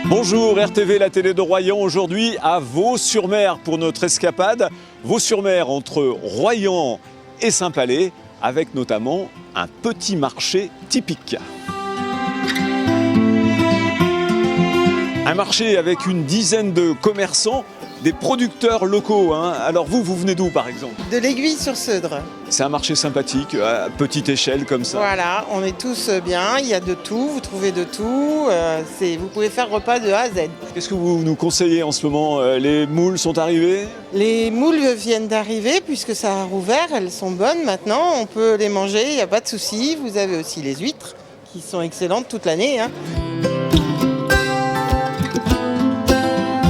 Bonjour RTV, la télé de Royan, aujourd'hui à Vaux-sur-Mer pour notre escapade. Vaux-sur-Mer entre Royan et Saint-Palais, avec notamment un petit marché typique. Un marché avec une dizaine de commerçants, des producteurs locaux. Alors vous venez d'où par exemple? De l'Aiguille-sur-Seudre. C'est un marché sympathique, à petite échelle comme ça. Voilà, on est tous bien, il y a de tout, vous trouvez de tout. Vous pouvez faire repas de A à Z. Qu'est-ce que vous nous conseillez en ce moment? Les moules sont arrivées? Les moules viennent d'arriver puisque ça a rouvert, elles sont bonnes maintenant, on peut les manger, il n'y a pas de souci. Vous avez aussi les huîtres qui sont excellentes toute l'année.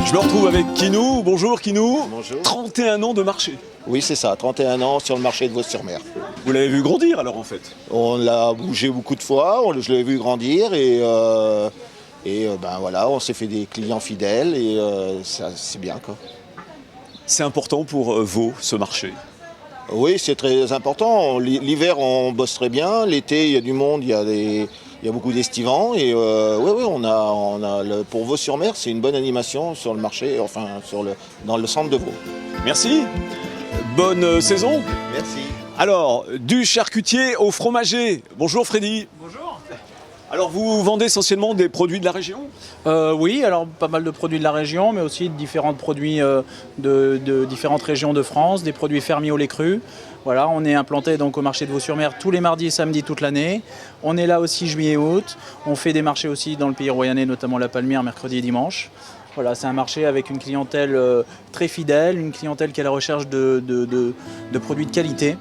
Je me retrouve avec Kinou. Bonjour Kinou. Bonjour. 31 ans de marché. Oui, c'est ça, 31 ans sur le marché de Vaux-sur-Mer. Vous l'avez vu grandir alors en fait? On l'a bougé beaucoup de fois, je l'ai vu grandir et voilà, on s'est fait des clients fidèles et c'est bien quoi. C'est important pour Vaud, ce marché? Oui, c'est très important. L'hiver, on bosse très bien. L'été, il y a du monde, il y a beaucoup d'estivants. Et pour Vaux-sur-Mer, c'est une bonne animation sur le marché, dans le centre de Vaud. Merci. Bonne saison. Merci. Alors, du charcutier au fromager. Bonjour Freddy. Bonjour. Alors, vous vendez essentiellement des produits de la région? Oui, alors pas mal de produits de la région, mais aussi de différents produits de différentes régions de France, des produits fermiers au lait cru. Voilà, on est implanté donc au marché de Vaux-sur-Mer tous les mardis et samedis toute l'année. On est là aussi juillet et août. On fait des marchés aussi dans le pays royannais, notamment la Palmyre, mercredi et dimanche. Voilà, c'est un marché avec une clientèle très fidèle, une clientèle qui est à la recherche de produits de qualité.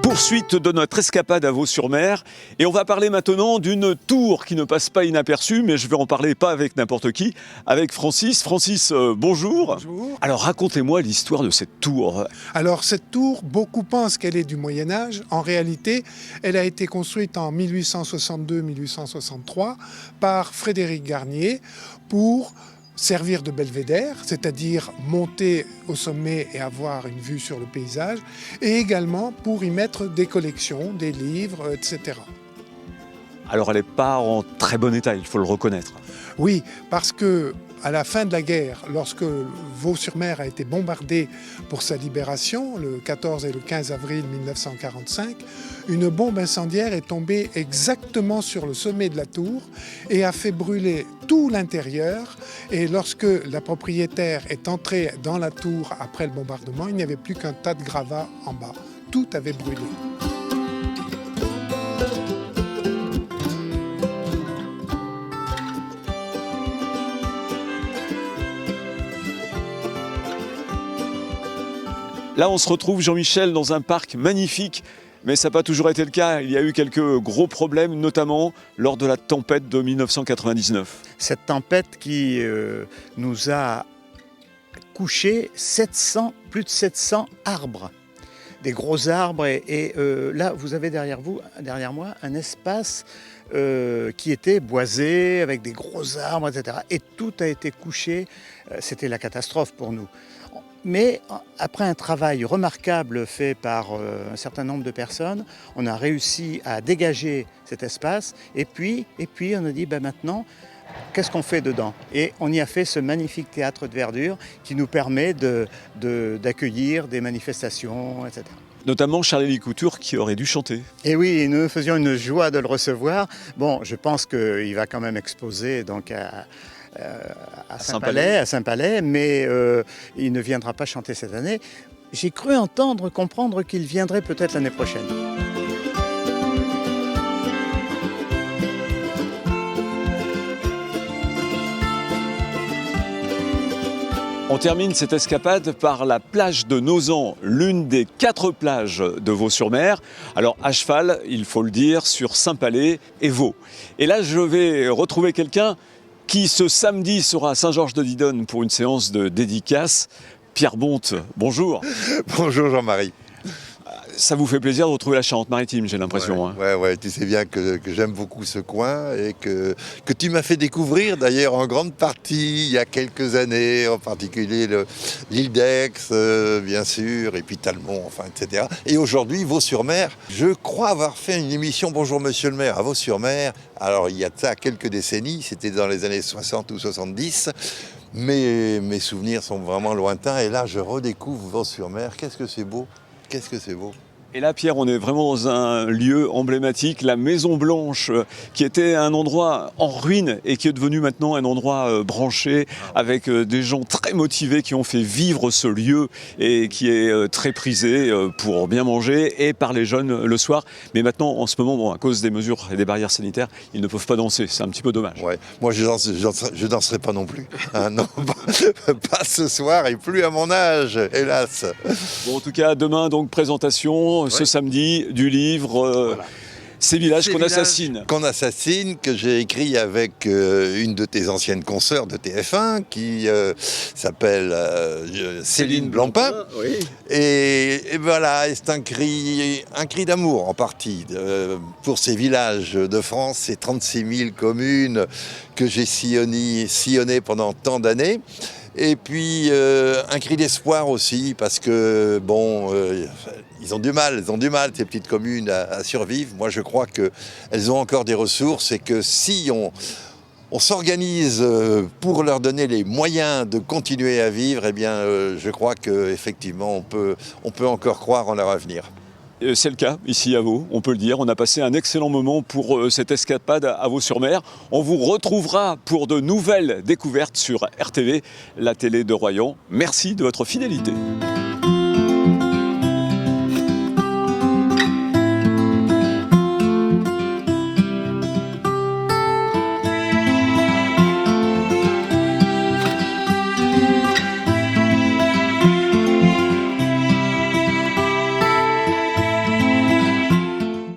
Poursuite de notre escapade à Vaux-sur-Mer. Et on va parler maintenant d'une tour qui ne passe pas inaperçue, mais je vais en parler pas avec n'importe qui, avec Francis. Francis, bonjour. Bonjour. Alors racontez-moi l'histoire de cette tour. Alors cette tour, beaucoup pensent qu'elle est du Moyen-Âge. En réalité, elle a été construite en 1862-1863 par Frédéric Garnier pour servir de belvédère, c'est-à-dire monter au sommet et avoir une vue sur le paysage, et également pour y mettre des collections, des livres, etc. Alors elle n'est pas en très bon état, il faut le reconnaître. Oui, parce que à la fin de la guerre, lorsque Vaux-sur-Mer a été bombardé pour sa libération, le 14 et le 15 avril 1945, une bombe incendiaire est tombée exactement sur le sommet de la tour et a fait brûler tout l'intérieur. Et lorsque la propriétaire est entrée dans la tour après le bombardement, il n'y avait plus qu'un tas de gravats en bas. Tout avait brûlé. Là, on se retrouve, Jean-Michel, dans un parc magnifique, mais ça n'a pas toujours été le cas. Il y a eu quelques gros problèmes, notamment lors de la tempête de 1999. Cette tempête qui nous a couché plus de 700 arbres, des gros arbres. Et là, vous avez derrière moi, un espace qui était boisé avec des gros arbres, etc. Et tout a été couché. C'était la catastrophe pour nous. Mais après un travail remarquable fait par un certain nombre de personnes, on a réussi à dégager cet espace et puis on a dit maintenant, qu'est-ce qu'on fait dedans? Et on y a fait ce magnifique théâtre de verdure qui nous permet d'accueillir des manifestations, etc. Notamment Charlie Couture qui aurait dû chanter. Et oui, nous faisions une joie de le recevoir. Bon, je pense qu'il va quand même exposer donc à Saint-Palais, mais il ne viendra pas chanter cette année. J'ai cru comprendre qu'il viendrait peut-être l'année prochaine. On termine cette escapade par la plage de Nozan, l'une des 4 plages de Vaux-sur-Mer. Alors à cheval, il faut le dire, sur Saint-Palais et Vaud. Et là, je vais retrouver quelqu'un qui ce samedi sera à Saint-Georges-de-Didonne pour une séance de dédicace. Pierre Bonte, bonjour. Bonjour Jean-Marie. Ça vous fait plaisir de retrouver la Charente-Maritime, j'ai l'impression. Ouais, tu sais bien que j'aime beaucoup ce coin et que tu m'as fait découvrir d'ailleurs en grande partie il y a quelques années, en particulier l'île d'Aix, bien sûr, et puis Talmont, enfin, etc. Et aujourd'hui, Vaux-sur-Mer. Je crois avoir fait une émission Bonjour Monsieur le maire à Vaux-sur-Mer. Alors, il y a de ça quelques décennies, c'était dans les années 60 ou 70. Mais mes souvenirs sont vraiment lointains et là, je redécouvre Vaux-sur-Mer. Qu'est-ce que c'est beau! Qu'est-ce que c'est beau! Et là, Pierre, on est vraiment dans un lieu emblématique, la Maison Blanche, qui était un endroit en ruine et qui est devenu maintenant un endroit branché avec des gens très motivés qui ont fait vivre ce lieu et qui est très prisé pour bien manger et par les jeunes le soir. Mais maintenant, en ce moment, à cause des mesures et des barrières sanitaires, ils ne peuvent pas danser. C'est un petit peu dommage. Ouais. Moi, je danserai pas non plus. Hein, non, pas ce soir et plus à mon âge, hélas. Bon, en tout cas, demain, donc, présentation. Ce samedi, du livre Ces villages qu'on assassine. Qu'on assassine, que j'ai écrit avec une de tes anciennes consoeurs de TF1 qui s'appelle Céline Blancpain. Oui. Et voilà, c'est un cri d'amour en partie pour ces villages de France, ces 36 000 communes que j'ai sillonnées pendant tant d'années. Et puis un cri d'espoir aussi, parce que bon, ils ont du mal, ces petites communes, à survivre. Moi, je crois qu'elles ont encore des ressources et que si on s'organise pour leur donner les moyens de continuer à vivre, eh bien, je crois qu'effectivement, on peut encore croire en leur avenir. C'est le cas ici à Vaux, on peut le dire. On a passé un excellent moment pour cette escapade à Vaux-sur-Mer. On vous retrouvera pour de nouvelles découvertes sur RTV, la télé de Royan. Merci de votre fidélité.